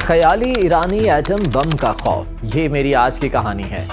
خیالی ایرانی atom bomb کا خوف، یہ میری آج کی کہانی ہے۔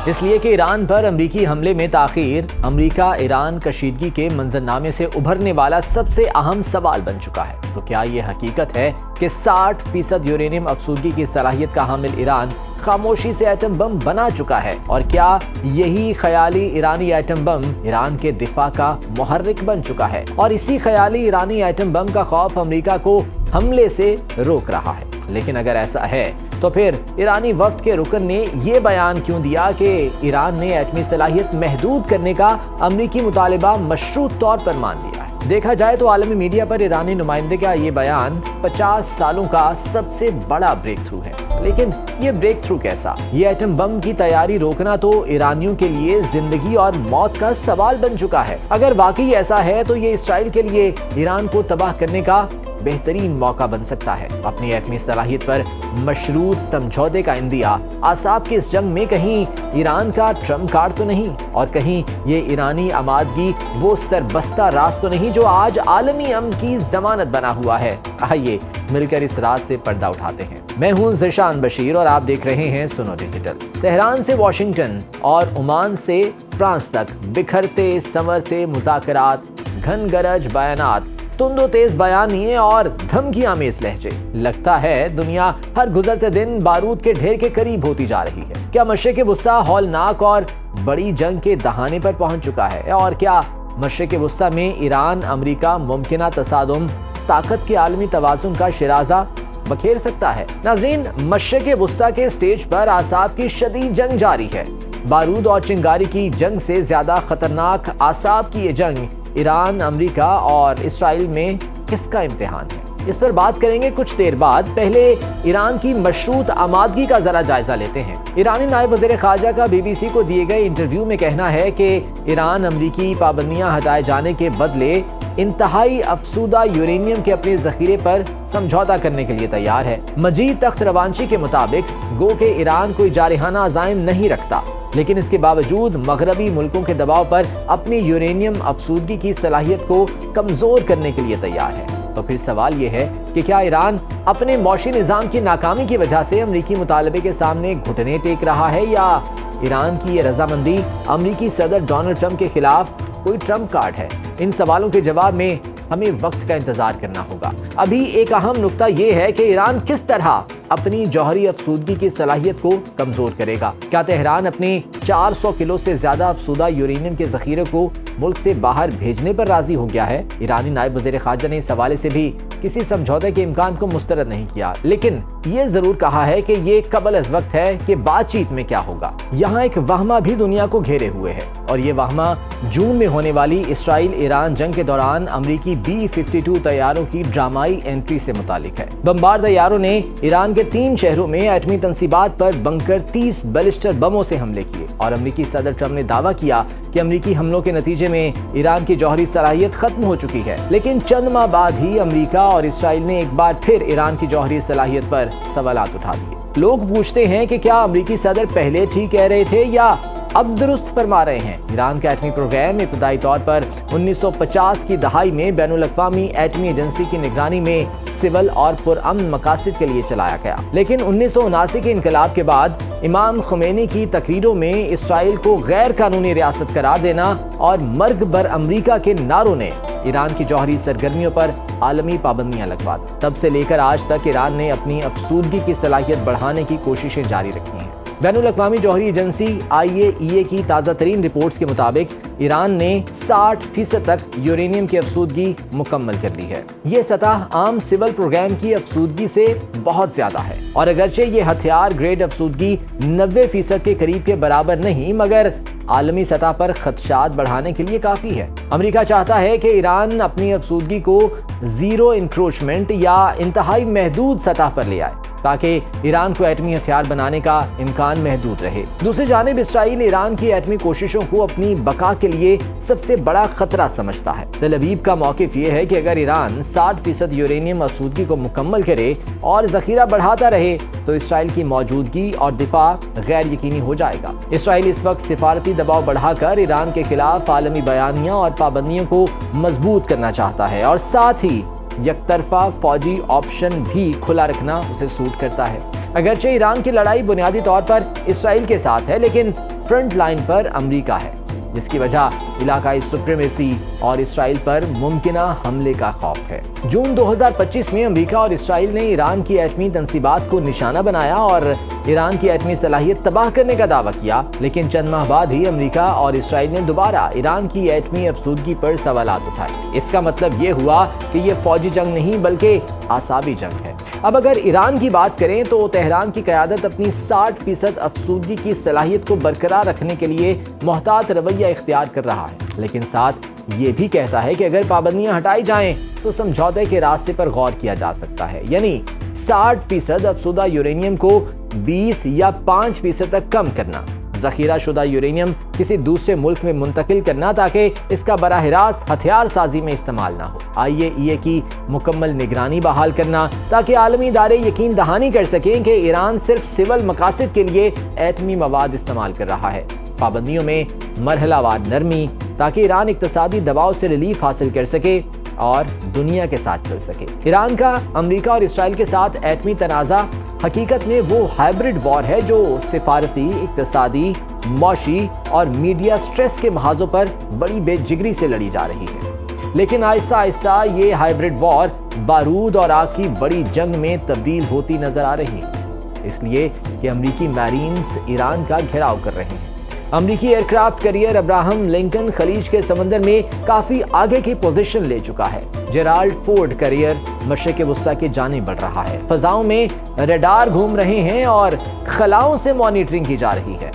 اس لیے کہ ایران پر امریکی حملے میں تاخیر امریکہ ایران کشیدگی کے منظرنامے سے ابھرنے والا سب سے اہم سوال بن چکا ہے۔ تو کیا یہ حقیقت ہے کہ 60% یورینیم افسودگی کی صلاحیت کا حامل ایران خاموشی سے ایٹم بم بنا چکا ہے؟ اور کیا یہی خیالی ایرانی ایٹم بم ایران کے دفاع کا محرک بن چکا ہے؟ اور اسی خیالی ایرانی ایٹم بم کا خوف امریکہ کو حملے سے روک رہا ہے۔ لیکن اگر ایسا ہے تو پھر ایرانی وفد کے رکن نے یہ بیان کیوں دیا کہ ایران نے ایٹمی صلاحیت محدود کرنے کا امریکی مطالبہ مشروط طور پر مان لیا ہے؟ دیکھا جائے تو عالمی میڈیا پر ایرانی نمائندے کا یہ بیان 50 سالوں کا سب سے بڑا بریک تھرو ہے۔ لیکن یہ بریک تھرو کیسا؟ یہ ایٹم بم کی تیاری روکنا تو ایرانیوں کے لیے زندگی اور موت کا سوال بن چکا ہے۔ اگر واقعی ایسا ہے تو یہ اسرائیل کے لیے ایران کو تباہ کرنے کا بہترین موقع بن سکتا ہے۔ اپنی ایٹمی صلاحیت پر مشروط سمجھوتے کا اندیا اعصاب کی اس جنگ میں کہیں ایران کا ٹرمپ کارڈ تو نہیں، اور کہیں یہ ایرانی آمادگی وہ سربستہ راز تو نہیں جو آج عالمی امن کی ضمانت بنا ہوا ہے۔ آئیے مل کر اس راز سے پردہ اٹھاتے ہیں۔ میں ہوں ذیشان بشیر اور آپ دیکھ رہے ہیں سنو ڈیجیٹل۔ تہران سے واشنگٹن اور عمان سے فرانس تک بکھرتے سنورتے مذاکرات، گھن گرج بیانات، تند و تیز بیانیے اور دھمکی آمیز لہجے۔ لگتا ہے دنیا ہر گزرتے دن بارود کے ڈھیر کے قریب ہوتی جا رہی ہے۔ کیا مشرق وسطیٰ ہولناک اور بڑی جنگ کے دہانے پر پہنچ چکا ہے؟ اور کیا مشرق وسطیٰ میں ایران امریکہ ممکنہ تصادم طاقت کے عالمی توازن کا شیرازہ بکھیر سکتا ہے؟ ناظرین، مشرق وسطیٰ کے سٹیج پر اعصاب کی شدید جنگ جاری ہے۔ بارود اور چنگاری کی جنگ سے زیادہ خطرناک اعصاب کی یہ جنگ ایران، امریکہ اور اسرائیل میں کس کا امتحان ہے؟ اس پر بات کریں گے کچھ دیر بعد۔ پہلے ایران کی مشروط آمادگی کا ذرا جائزہ لیتے ہیں۔ ایرانی نائب وزیر خارجہ کا بی بی سی کو دیے گئے انٹرویو میں کہنا ہے کہ ایران امریکی پابندیاں ہٹائے جانے کے بدلے انتہائی افسودہ یورینیم کے اپنے ذخیرے پر سمجھوتا کرنے کے لیے تیار ہے۔ مجید تخت روانچی کے مطابق گو کہ ایران کوئی جارحانہ عزائم نہیں رکھتا، لیکن اس کے باوجود مغربی ملکوں کے دباؤ پر اپنی یورینیم افسودگی کی صلاحیت کو کمزور کرنے کے لیے تیار ہے۔ تو پھر سوال یہ ہے کہ کیا ایران اپنے معاشی نظام کی ناکامی کی وجہ سے امریکی مطالبے کے سامنے گھٹنے ٹیک رہا ہے، یا ایران کی یہ رضامندی امریکی صدر ڈونلڈ ٹرمپ کے خلاف کوئی ٹرمپ کارڈ ہے؟ ان سوالوں کے جواب میں ہمیں وقت کا انتظار کرنا ہوگا۔ ابھی ایک اہم نقطہ یہ ہے کہ ایران کس طرح اپنی جوہری افسودگی کی صلاحیت کو کمزور کرے گا۔ کیا تہران اپنے 400 کلو سے زیادہ افسودہ یورینیم کے ذخیرے کو ملک سے باہر بھیجنے پر راضی ہو گیا ہے؟ ایرانی نائب وزیر خارجہ نے اس حوالے سے بھی کسی سمجھوتے کے امکان کو مسترد نہیں کیا، لیکن یہ ضرور کہا ہے کہ یہ قبل از وقت ہے کہ بات چیت میں کیا ہوگا۔ یہاں ایک وہمہ بھی دنیا کو گھیرے ہوئے ہے، اور یہ وہمہ جون میں ہونے والی اسرائیل ایران جنگ کے دوران امریکی B-52 طیاروں کی ڈرامائی انٹری سے متعلق ہے۔ بمبار طیاروں نے ایران کے 3 شہروں میں ایٹمی تنصیبات پر بنکر 30 بیلسٹر بموں سے حملے کیے، اور امریکی صدر ٹرمپ نے دعویٰ کیا کہ امریکی حملوں کے نتیجے میں ایران کی جوہری صلاحیت ختم ہو چکی ہے۔ لیکن چند ماہ بعد ہی امریکہ اور اسرائیل نے ایک بار پھر ایران کی جوہری صلاحیت پر سوالات اٹھا دیے۔ لوگ پوچھتے ہیں کہ کیا امریکی صدر پہلے ٹھیک کہہ رہے تھے یا اب درست فرما رہے ہیں؟ ایران کا ایٹمی پروگرام ابتدائی طور پر 1950 کی دہائی میں بین الاقوامی ایٹمی ایجنسی کی نگرانی میں سول اور پرامن مقاصد کے لیے چلایا گیا، لیکن 1979 کے انقلاب کے بعد امام خمینی کی تقریروں میں اسرائیل کو غیر قانونی ریاست قرار دینا اور مرگ بر امریکہ کے نعروں نے ایران کی جوہری سرگرمیوں پر عالمی پابندیاں لگوا دی۔ تب سے لے کر آج تک ایران نے اپنی افسودگی کی صلاحیت بڑھانے کی کوششیں جاری رکھی ہیں۔ بین الاقوامی جوہری ایجنسی IAEA کی تازہ ترین رپورٹس کے مطابق ایران نے 60% تک یورینیم کی افسودگی مکمل کر لی ہے۔ یہ سطح عام سول پروگرام کی افسودگی سے بہت زیادہ ہے، اور اگرچہ یہ ہتھیار گریڈ افسودگی 90% کے قریب کے برابر نہیں، مگر عالمی سطح پر خدشات بڑھانے کے لیے کافی ہے۔ امریکہ چاہتا ہے کہ ایران اپنی افسودگی کو زیرو انکروچمنٹ یا انتہائی محدود سطح پر لے آئے، تاکہ ایران کو ایٹمی ہتھیار بنانے کا امکان محدود رہے۔ دوسری جانب اسرائیل ایران کی ایٹمی کوششوں کو اپنی بقا کے لیے سب سے بڑا خطرہ سمجھتا ہے۔ تل ابیب کا موقف یہ ہے کہ اگر ایران 60% یورینیم افسودگی کو مکمل کرے اور ذخیرہ بڑھاتا رہے تو اسرائیل کی موجودگی اور دفاع غیر یقینی ہو جائے گا۔ اسرائیل اس وقت سفارتی دباؤ بڑھا کر ایران کے خلاف عالمی بیانیاں اور پابندیوں کو مضبوط کرنا چاہتا ہے، اور ساتھ ہی یک طرفہ فوجی آپشن بھی کھلا رکھنا اسے سوٹ کرتا ہے۔ اگرچہ ایران کی لڑائی بنیادی طور پر اسرائیل کے ساتھ ہے، لیکن فرنٹ لائن پر امریکہ ہے، جس کی وجہ علاقائی سپریمیسی اور اسرائیل پر ممکنہ حملے کا خوف ہے۔ جون 2025 میں امریکہ اور اسرائیل نے ایران کی ایٹمی تنصیبات کو نشانہ بنایا اور ایران کی ایٹمی صلاحیت تباہ کرنے کا دعویٰ کیا، لیکن چند ماہ بعد ہی امریکہ اور اسرائیل نے دوبارہ ایران کی ایٹمی افزودگی پر سوالات اٹھائے۔ اس کا مطلب یہ ہوا کہ یہ فوجی جنگ نہیں بلکہ اعصابی جنگ ہے۔ اب اگر ایران کی بات کریں تو تہران کی قیادت اپنی 60% افزودگی کی صلاحیت کو برقرار رکھنے کے لیے محتاط رویہ اختیار کر رہا ہے، لیکن ساتھ یہ بھی کہتا ہے کہ اگر پابندیاں ہٹائی جائیں تو سمجھوتے کے راستے پر غور کیا جا سکتا ہے، یعنی 60% افزودہ یورینیم کو 20 یا 5% تک کم کرنا، ذخیرہ شدہ یورینیم کسی دوسرے ملک میں منتقل کرنا تاکہ اس کا براہ راست ہتھیار سازی میں استعمال نہ ہو، IAEA کی مکمل نگرانی بحال کرنا تاکہ عالمی ادارے یقین دہانی کر سکیں کہ ایران صرف سول مقاصد کے لیے ایٹمی مواد استعمال کر رہا ہے، پابندیوں میں مرحلہ وار نرمی تاکہ ایران اقتصادی دباؤ سے ریلیف حاصل کر سکے اور دنیا کے ساتھ چل سکے۔ ایران کا امریکہ اور اسرائیل کے ساتھ ایٹمی تنازع حقیقت میں وہ ہائبرڈ وار ہے جو سفارتی، اقتصادی، معاشی اور میڈیا سٹریس کے محاذوں پر بڑی بے جگری سے لڑی جا رہی ہے، لیکن آہستہ آہستہ یہ ہائبرڈ وار بارود اور آگ کی بڑی جنگ میں تبدیل ہوتی نظر آ رہی ہے، اس لیے کہ امریکی میرینز ایران کا گھیراؤ کر رہے ہیں۔ امریکی ایئرکرافٹ کیریئر ابراہم لنکن خلیج کے سمندر میں کافی آگے کی پوزیشن لے چکا ہے۔ جیرالڈ فورڈ کیریئر مشرق وسطیٰ کی جانب بڑھ رہا ہے، فضاؤں میں ریڈار گھوم رہے ہیں اور خلاؤں سے مانیٹرنگ کی جا رہی ہے۔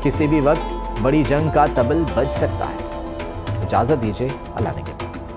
کسی بھی وقت بڑی جنگ کا طبل بج سکتا ہے۔ اجازت دیجیے، اللہ نے